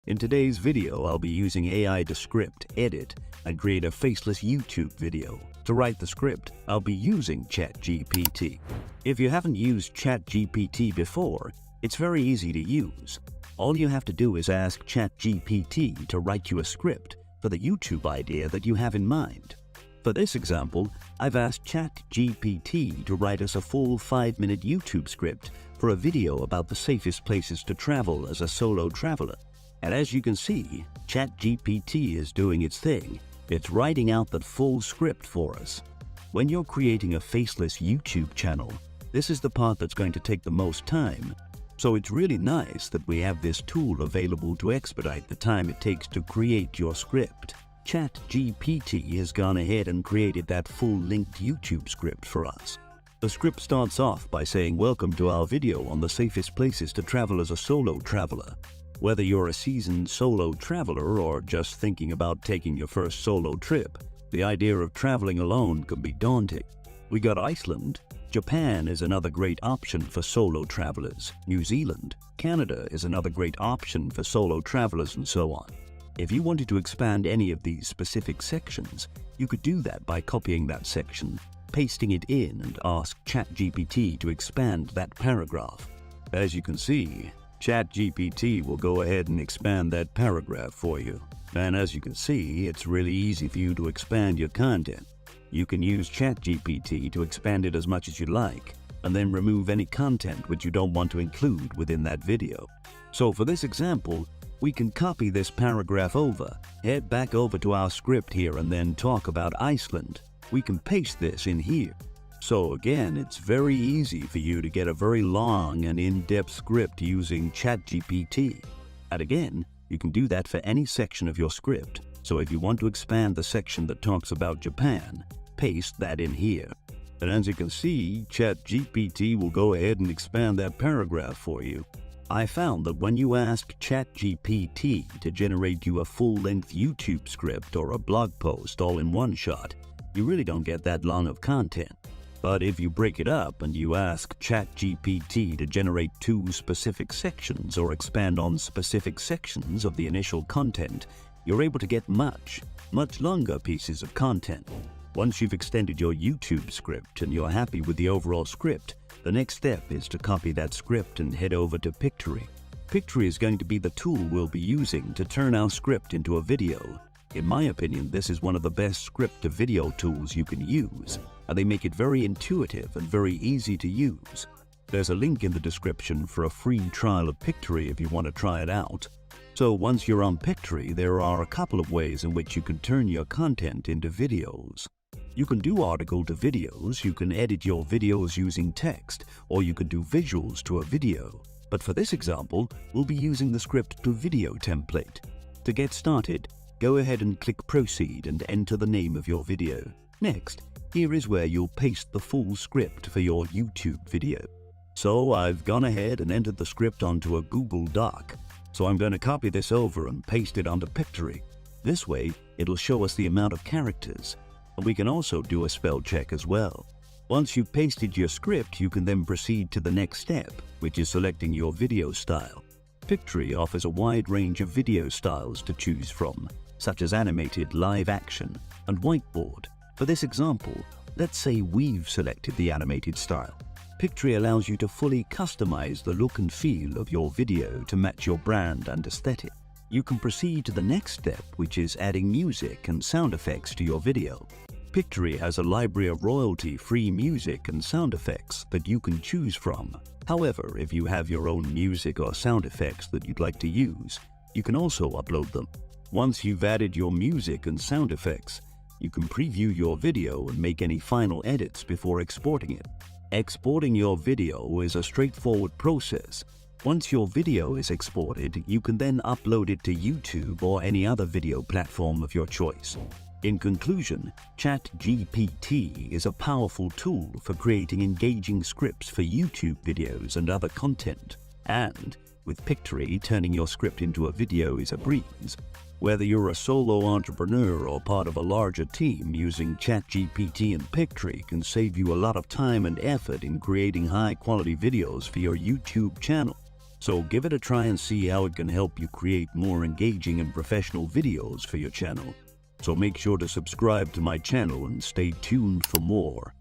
In today's video, I'll be using AI to script, edit, and create a faceless YouTube video. To write the script, I'll be using ChatGPT. If you haven't used ChatGPT before, it's very easy to use. All you have to do is ask ChatGPT to write you a script for the YouTube idea that you have in mind. For this example, I've asked ChatGPT to write us a full 5-minute YouTube script for a video about the safest places to travel as a solo traveler. And as you can see, ChatGPT is doing its thing. It's writing out that full script for us. When you're creating a faceless YouTube channel, this is the part that's going to take the most time. So it's really nice that we have this tool available to expedite the time it takes to create your script. ChatGPT has gone ahead and created that full-length YouTube script for us. The script starts off by saying, "Welcome to our video on the safest places to travel as a solo traveler." Whether you're a seasoned solo traveler or just thinking about taking your first solo trip, the idea of traveling alone can be daunting. We got Iceland. Japan is another great option for solo travelers. New Zealand, Canada is another great option for solo travelers, and so on. If you wanted to expand any of these specific sections, you could do that by copying that section, pasting it in, and ask ChatGPT to expand that paragraph. As you can see, ChatGPT will go ahead and expand that paragraph for you. And as you can see, it's really easy for you to expand your content. You can use ChatGPT to expand it as much as you like, and then remove any content which you don't want to include within that video. So for this example, we can copy this paragraph over, head back over to our script here, and then talk about Iceland. We can paste this in here. So again, it's very easy for you to get a very long and in-depth script using ChatGPT. And again, you can do that for any section of your script. So if you want to expand the section that talks about Japan, paste that in here. And as you can see, ChatGPT will go ahead and expand that paragraph for you. I found that when you ask ChatGPT to generate you a full-length YouTube script or a blog post all in one shot, you really don't get that long of content. But if you break it up and you ask ChatGPT to generate 2 specific sections or expand on specific sections of the initial content, you're able to get much longer pieces of content. Once you've extended your YouTube script and you're happy with the overall script, the next step is to copy that script and head over to Pictory. Pictory is going to be the tool we'll be using to turn our script into a video. In my opinion, this is one of the best script-to-video tools you can use, and they make it very intuitive and very easy to use. There's a link in the description for a free trial of Pictory if you want to try it out. So once you're on Pictory, there are a couple of ways in which you can turn your content into videos. You can do article to videos, you can edit your videos using text, or you can do visuals to a video. But for this example, we'll be using the script to video template. To get started, go ahead and click Proceed and enter the name of your video. Next, here is where you'll paste the full script for your YouTube video. So I've gone ahead and entered the script onto a Google Doc. So I'm going to copy this over and paste it onto Pictory. This way, it'll show us the amount of characters. And we can also do a spell check as well. Once you've pasted your script, you can then proceed to the next step, which is selecting your video style. Pictory offers a wide range of video styles to choose from, such as animated, live action, and whiteboard. For this example, let's say we've selected the animated style. Pictory allows you to fully customize the look and feel of your video to match your brand and aesthetic. You can proceed to the next step, which is adding music and sound effects to your video. Pictory has a library of royalty-free music and sound effects that you can choose from. However, if you have your own music or sound effects that you'd like to use, you can also upload them. Once you've added your music and sound effects, you can preview your video and make any final edits before exporting it. Exporting your video is a straightforward process. Once your video is exported, you can then upload it to YouTube or any other video platform of your choice. In conclusion, ChatGPT is a powerful tool for creating engaging scripts for YouTube videos and other content. And with Pictory, turning your script into a video is a breeze. Whether you're a solo entrepreneur or part of a larger team, using ChatGPT and Pictory can save you a lot of time and effort in creating high-quality videos for your YouTube channel. So give it a try and see how it can help you create more engaging and professional videos for your channel. So make sure to subscribe to my channel and stay tuned for more.